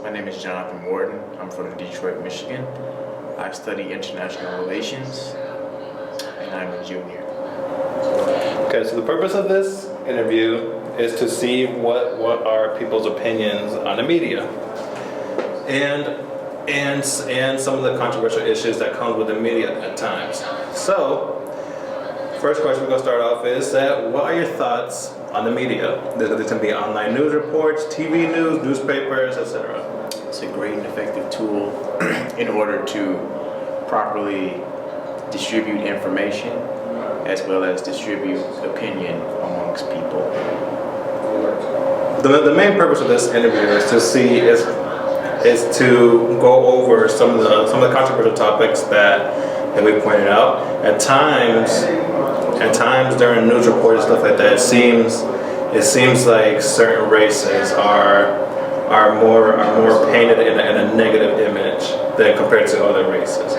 My name is Jonathan Morton. I'm from Detroit, Michigan. I study international relations, and I'm a junior. Okay, so the purpose of this interview is to see what are people's opinions on the media, and some of the controversial issues that come with the media at times. So, first question we're gonna start off is that what are your thoughts on the media? This can be online news reports, TV news, newspapers, etc. It's a great and effective tool in order to properly distribute information as well as distribute opinion amongst people. The main purpose of this interview is to go over some of the controversial topics that we pointed out. At times during news reports and stuff like that, it seems like certain races are more painted in a negative image than compared to other races.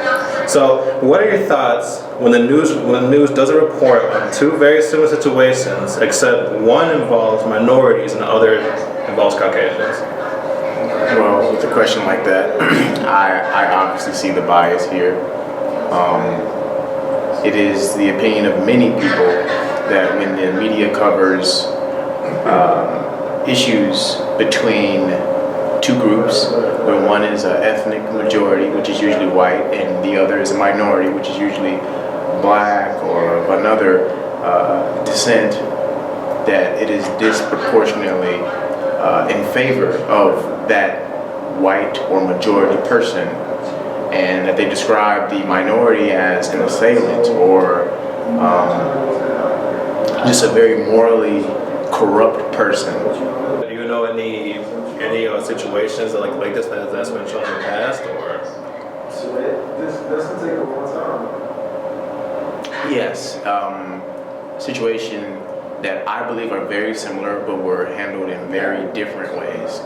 So, what are your thoughts when the news does a report on two very similar situations, except one involves minorities and the other involves Caucasians? Well, with a question like that, I obviously see the bias here. It is the opinion of many people that when the media covers issues between two groups, where one is an ethnic majority, which is usually white, and the other is a minority, which is usually black or of another descent, that it is disproportionately in favor of that white or majority person, and that they describe the minority as an assailant or just a very morally corrupt person. Do you know any situations like this that's been shown in the past, or? Yes, situation that I believe are very similar but were handled in very different ways.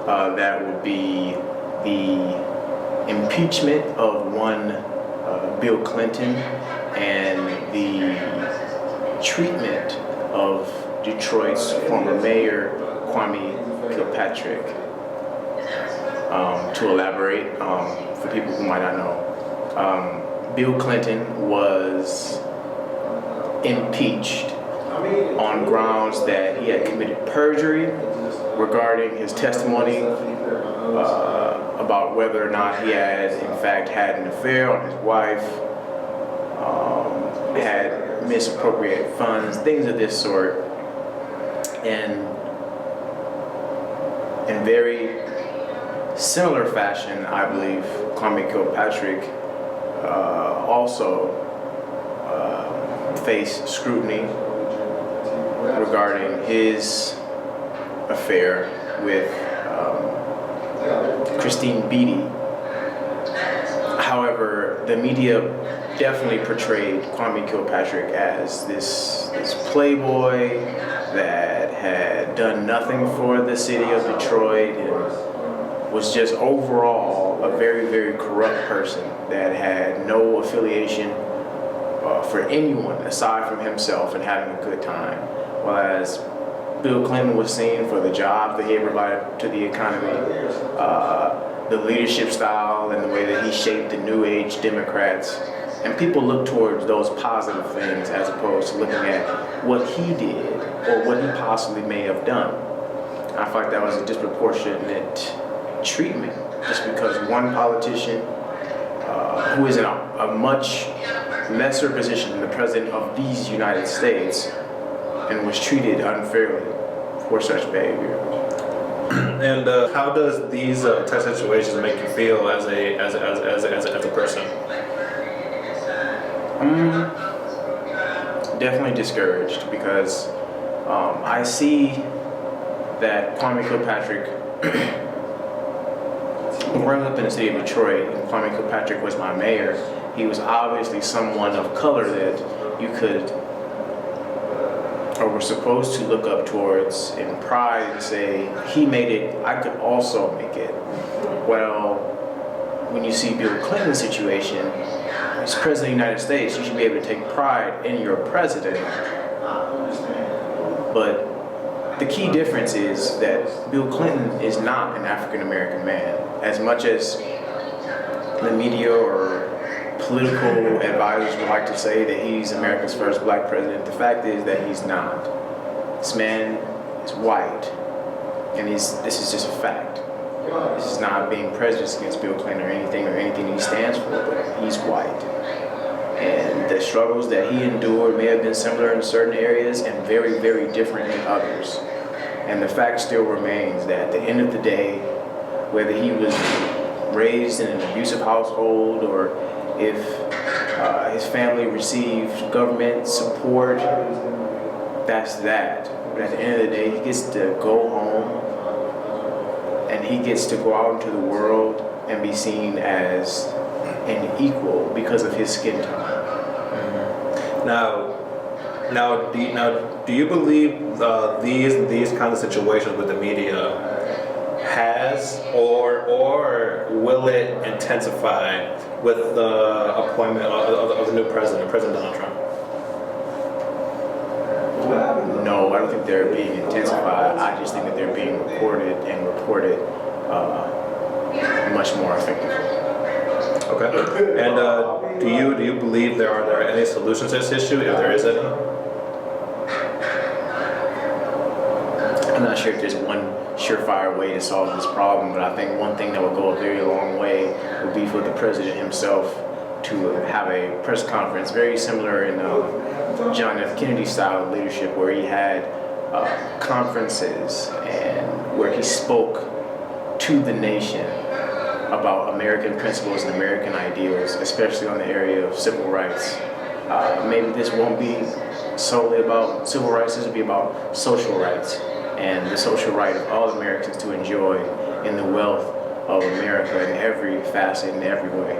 That would be the impeachment of one Bill Clinton and the treatment of Detroit's former mayor, Kwame Kilpatrick. To elaborate, for people who might not know, Bill Clinton was impeached on grounds that he had committed perjury regarding his testimony about whether or not he had in fact had an affair on his wife, had misappropriated funds, things of this sort. And in very similar fashion, I believe Kwame Kilpatrick also faced scrutiny regarding his affair with Christine Beatty. However, the media definitely portrayed Kwame Kilpatrick as this playboy that had done nothing for the city of Detroit and was just overall a very, very corrupt person that had no affiliation for anyone aside from himself and having a good time. Whereas Bill Clinton was seen for the jobs that he had provided to the economy, the leadership style and the way that he shaped the New Age Democrats. And people look towards those positive things as opposed to looking at what he did or what he possibly may have done. I feel like that was a disproportionate treatment just because one politician who is in a much lesser position than the president of these United States and was treated unfairly for such behavior. And how does these types of situations make you feel as a person? Definitely discouraged because I see that Kwame Kilpatrick, growing up in the city of Detroit, and Kwame Kilpatrick was my mayor, he was obviously someone of color that you could or were supposed to look up towards in pride and say, he made it, I could also make it. Well, when you see Bill Clinton's situation, as President of the United States, you should be able to take pride in your president. But the key difference is that Bill Clinton is not an African American man. As much as the media or political advisors would like to say that he's America's first black president, the fact is that he's not. This man is white, and this is just a fact. This is not being prejudiced against Bill Clinton or anything he stands for, but he's white. And the struggles that he endured may have been similar in certain areas and very, very different in others. And the fact still remains that at the end of the day, whether he was raised in an abusive household or if his family received government support, that's that. But at the end of the day, he gets to go home and he gets to go out into the world and be seen as an equal because of his skin tone. Now, do you believe these kinds of situations with the media has or will it intensify with the appointment of the new president, President Donald Trump? No, I don't think they're being intensified. I just think that they're being reported much more effectively. Okay. And do you believe there are any solutions to this issue, if there is any? I'm not sure if there's one surefire way to solve this problem, but I think one thing that would go a very long way would be for the president himself to have a press conference very similar in John F. Kennedy style of leadership, where he had conferences and where he spoke to the nation about American principles and American ideals, especially on the area of civil rights. Maybe this won't be solely about civil rights, this will be about social rights and the social right of all Americans to enjoy in the wealth of America in every facet, in every way.